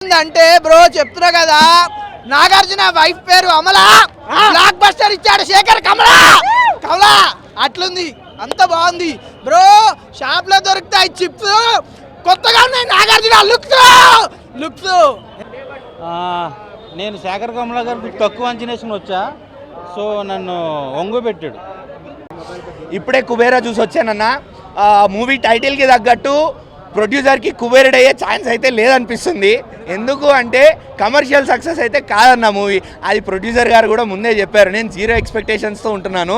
అంటే బ్రో చెప్తున్నా కదా, నాగార్జున వైఫ్ పేరు అమలా, బ్లాక్ బస్టర్ ఇచ్చాడు శేఖర్ కమలా కమలా. అట్లుంది, అంత బాగుంది బ్రో. షాప్ లో దొరుకుతాయి చిప్స్, కొత్తగా ఉన్నాయి నాగార్జున లుక్స్. నేను శేఖర్ కమలా గారికి తక్కువ అంచనేసుకుని వచ్చా, సో నన్ను ఒంగు పెట్టాడు. ఇప్పుడే కుబేరా చూసి వచ్చానన్న. మూవీ టైటిల్కి తగ్గట్టు ప్రొడ్యూసర్కి కుబేరుడయ్యే ఛాన్స్ అయితే లేదనిపిస్తుంది. ఎందుకు అంటే కమర్షియల్ సక్సెస్ అయితే కాదన్న మూవీ. అది ప్రొడ్యూసర్ గారు కూడా ముందే చెప్పారు. నేను జీరో ఎక్స్పెక్టేషన్స్తో ఉంటున్నాను,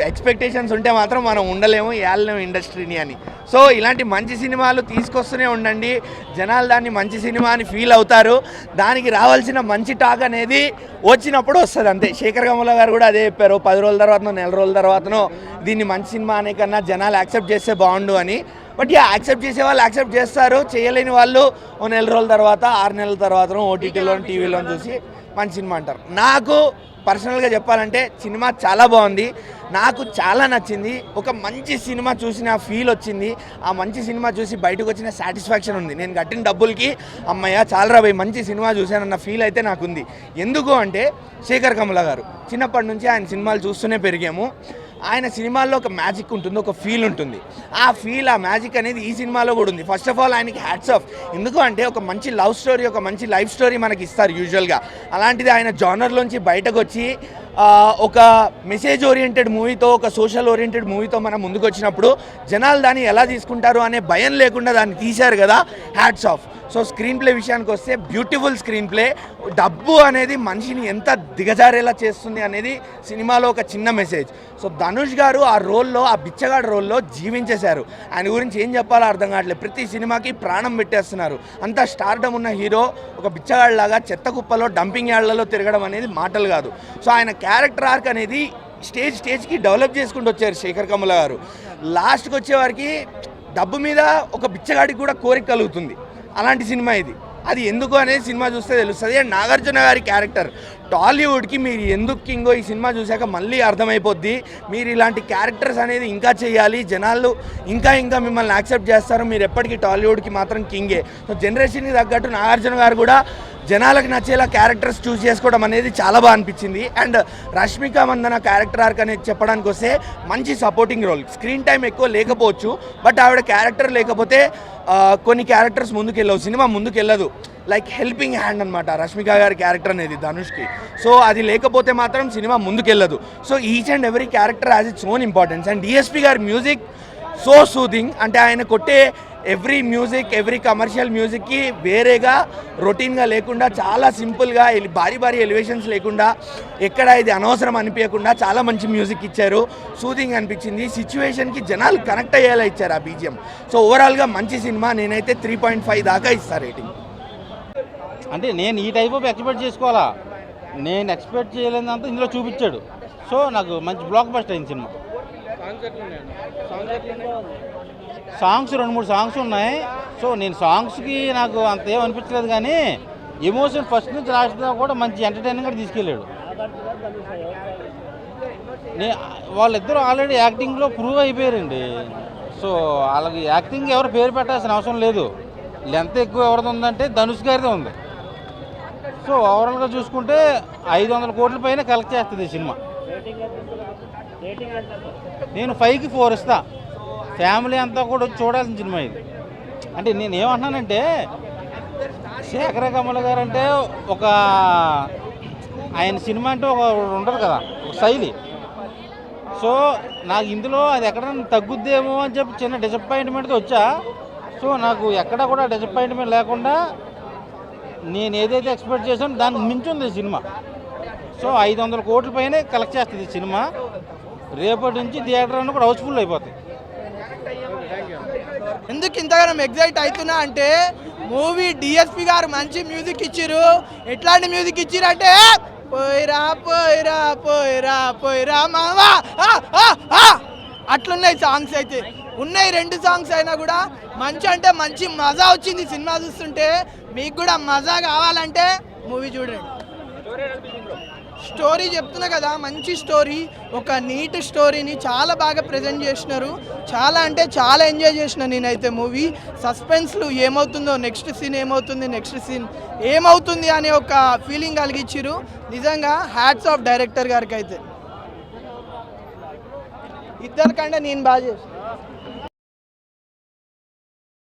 ఎక్స్పెక్టేషన్స్ ఉంటే మాత్రం మనం ఉండలేము, ఏళ్ళలేము ఇండస్ట్రీని అని. సో ఇలాంటి మంచి సినిమాలు తీసుకొస్తూనే ఉండండి, జనాలు దాన్ని మంచి సినిమా అని ఫీల్ అవుతారు. దానికి రావాల్సిన మంచి టాక్ అనేది వచ్చినప్పుడు వస్తుంది అంతే. శేఖర్ కమల గారు కూడా అదే చెప్పారు, 10 రోజుల తర్వాతనో నెల రోజుల తర్వాతనో దీన్ని మంచి సినిమా అనే కన్నా జనాలు యాక్సెప్ట్ చేస్తే బాగుండు అని. బట్ యాక్సెప్ట్ చేసే వాళ్ళు యాక్సెప్ట్ చేస్తారు, చేయలేని వాళ్ళు ఓ నెల రోజుల తర్వాత 6 నెలల తర్వాత ఓటీటీలో టీవీలో చూసి మంచి సినిమా అంటారు. నాకు పర్సనల్గా చెప్పాలంటే సినిమా చాలా బాగుంది, నాకు చాలా నచ్చింది. ఒక మంచి సినిమా చూసిన ఫీల్ వచ్చింది. ఆ మంచి సినిమా చూసి బయటకు వచ్చిన సాటిస్ఫాక్షన్ ఉంది. నేను కట్టిన డబ్బులకి అమ్మయ్య చాలా పోయి మంచి సినిమా చూశానన్న ఫీల్ అయితే నాకుంది. ఎందుకు అంటే శేఖర్ కమల గారు చిన్నప్పటి నుంచి ఆయన సినిమాలు చూస్తూనే పెరిగాము. ఆయన సినిమాల్లో ఒక మ్యాజిక్ ఉంటుంది, ఒక ఫీల్ ఉంటుంది. ఆ ఫీల్, ఆ మ్యాజిక్ అనేది ఈ సినిమాలో కూడా ఉంది. ఫస్ట్ ఆఫ్ ఆల్ ఆయనకి హ్యాట్స్ ఆఫ్. ఎందుకు అంటే ఒక మంచి లవ్ స్టోరీ, ఒక మంచి లైఫ్ స్టోరీ మనకి ఇస్తారు యూజువల్గా. అలాంటిది ఆయన జానర్లోంచి బయటకు వచ్చి ఒక మెసేజ్ ఓరియంటెడ్ మూవీతో, ఒక సోషల్ ఓరియంటెడ్ మూవీతో మనం ముందుకు వచ్చినప్పుడు జనాలు దాన్ని ఎలా తీసుకుంటారు అనే భయం లేకుండా దాన్ని తీశారు కదా, hats off. So screen play విషయానికి వస్తే బ్యూటిఫుల్ స్క్రీన్ ప్లే. డబ్బు అనేది మనిషిని ఎంత దిగజారేలా చేస్తుంది అనేది సినిమాలో ఒక చిన్న మెసేజ్. సో ధనుష్ గారు ఆ రోల్లో, ఆ బిచ్చగాడు రోల్లో జీవించేశారు. ఆయన గురించి ఏం చెప్పాలో అర్థం కావట్లేదు. ప్రతి సినిమాకి ప్రాణం పెట్టేస్తున్నారు. అంత స్టార్డమ్ ఉన్న హీరో ఒక బిచ్చగాడిలాగా చెత్త కుప్పలో, డంపింగ్ యార్డ్లలో తిరగడం అనేది మాటలు కాదు. సో ఆయన క్యారెక్టర్ ఆర్క్ అనేది స్టేజ్కి డెవలప్ చేసుకుంటూ వచ్చారు శేఖర్ కమల గారు. లాస్ట్కి వచ్చేవారికి డబ్బు మీద ఒక బిచ్చగాడికి కూడా కోరిక కలుగుతుంది. అలాంటి సినిమా ఇది. అది ఎందుకు అనేది సినిమా చూస్తే తెలుస్తుంది. అండ్ నాగార్జున గారి క్యారెక్టర్ టాలీవుడ్కి మీరు ఎందుకు కింగో ఈ సినిమా చూశాక మళ్ళీ అర్థమైపోద్ది. మీరు ఇలాంటి క్యారెక్టర్స్ అనేది ఇంకా చేయాలి, జనాలు ఇంకా ఇంకా మిమ్మల్ని యాక్సెప్ట్ చేస్తారు. మీరు ఎప్పటికీ టాలీవుడ్కి మాత్రం కింగే. సో జనరేషన్కి తగ్గట్టు నాగార్జున గారు కూడా జనాలకు నచ్చేలా క్యారెక్టర్స్ చూస్ చేసుకోవడం అనేది చాలా బాగా అనిపించింది. And Rashmika Mandanna character arc అనేది చెప్పడానికి వస్తే మంచి సపోర్టింగ్ రోల్. స్క్రీన్ టైం ఎక్కువ లేకపోవచ్చు, బట్ ఆవిడ క్యారెక్టర్ లేకపోతే కొన్ని క్యారెక్టర్స్ ముందుకెళ్ళవు, సినిమా ముందుకెళ్ళదు. లైక్ హెల్పింగ్ హ్యాండ్ అనమాట రష్మిక గారి క్యారెక్టర్ అనేది ధనుష్కి. సో అది లేకపోతే మాత్రం సినిమా ముందుకెళ్ళదు. So each and every character has its own importance. And DSP గారి మ్యూజిక్ సో సూదింగ్. అంటే ఆయన కొట్టే ఎవ్రీ మ్యూజిక్, ఎవ్రీ కమర్షియల్ మ్యూజిక్కి వేరేగా రొటీన్గా లేకుండా చాలా సింపుల్గా, భారీ భారీ ఎలివేషన్స్ లేకుండా, ఎక్కడ ఇది అనవసరం అనిపించకుండా చాలా మంచి మ్యూజిక్ ఇచ్చారు. సూదింగ్ అనిపించింది. సిచ్యువేషన్కి జనాలు కనెక్ట్ అయ్యేలా ఇచ్చారు ఆ బీజిఎం. సో ఓవరాల్గా మంచి సినిమా. నేనైతే 3.5 దాకా ఇస్తాను రేటింగ్. అంటే నేను ఈ టైప్ ఆఫ్ ఎక్స్పెక్ట్ చేసుకోవాలా, నేను ఎక్స్పెక్ట్ చేయలేదంతా ఇందులో చూపించాడు. సో నాకు మంచి బ్లాక్ బస్టర్ అయింది సినిమా. సాంగ్స్ 2-3 సాంగ్స్ ఉన్నాయి. సో నేను సాంగ్స్కి నాకు అంత ఏం అనిపించలేదు, కానీ ఎమోషన్ ఫస్ట్ నుంచి లాస్ట్ దాకా కూడా మంచి ఎంటర్టైనింగ్ కూడా తీసుకెళ్ళాడు. వాళ్ళిద్దరూ ఆల్రెడీ యాక్టింగ్లో ప్రూవ్ అయిపోయారండి. సో వాళ్ళకి యాక్టింగ్ ఎవరు పేరు పెట్టాల్సిన అవసరం లేదు. లెంత్ ఎక్కువ ఎవరిది ఉందంటే ధనుష్ గారిదే ఉంది. సో ఓవరాల్గా చూసుకుంటే 500 కోట్ల పైన కలెక్ట్ చేస్తుంది ఈ సినిమా. నేను 5కి 4 ఇస్తా. ఫ్యామిలీ అంతా కూడా చూడాల్సిన సినిమా ఇది. అంటే నేను ఏమంటున్నానంటే శేఖర కమల గారు అంటే ఒక ఆయన సినిమా అంటే ఒక ఉండదు కదా, ఒక శైలి. సో నాకు ఇందులో అది ఎక్కడైనా తగ్గుద్దేమో అని చెప్పి చిన్న డిసప్పాయింట్మెంట్తో వచ్చా. సో నాకు ఎక్కడ కూడా డిసప్పాయింట్మెంట్ లేకుండా నేను ఏదైతే ఎక్స్పెక్ట్ చేశానో దానికి మించుంది సినిమా. సో 500 కోట్ల పైనే కలెక్ట్ చేస్తుంది సినిమా. రేపటి నుంచి థియేటర్ అన్నీ కూడా హౌస్ఫుల్ అయిపోతాయి. ఎందుకు ఇంతగానో ఎగ్జైట్ అవుతున్నా అంటే మూవీ డిఎస్పి గారు మంచి మ్యూజిక్ ఇచ్చిర్రు. ఎట్లాంటి మ్యూజిక్ ఇచ్చిర్రు అంటే పోయిరా పోయిరా పోయిరా పోయిరా మావా అట్లున్నాయి సాంగ్స్. అయితే ఉన్నాయి 2 సాంగ్స్ అయినా కూడా మంచి అంటే మంచి మజా వచ్చింది సినిమా చూస్తుంటే. మీకు కూడా మజా కావాలంటే మూవీ చూడండి. స్టోరీ చెప్తున్నా కదా, మంచి స్టోరీ, ఒక నీట్ స్టోరీని చాలా బాగా ప్రజెంట్ చేసినారు. చాలా అంటే చాలా ఎంజాయ్ చేసిన నేనైతే మూవీ. సస్పెన్స్లు ఏమవుతుందో, నెక్స్ట్ సీన్ ఏమవుతుంది, నెక్స్ట్ సీన్ ఏమవుతుంది అనే ఒక ఫీలింగ్ కలిగించారు. నిజంగా హ్యాట్స్ ఆఫ్ డైరెక్టర్ గారికి అయితే. ఇద్దరికంటే నేను బాగా చేసిన.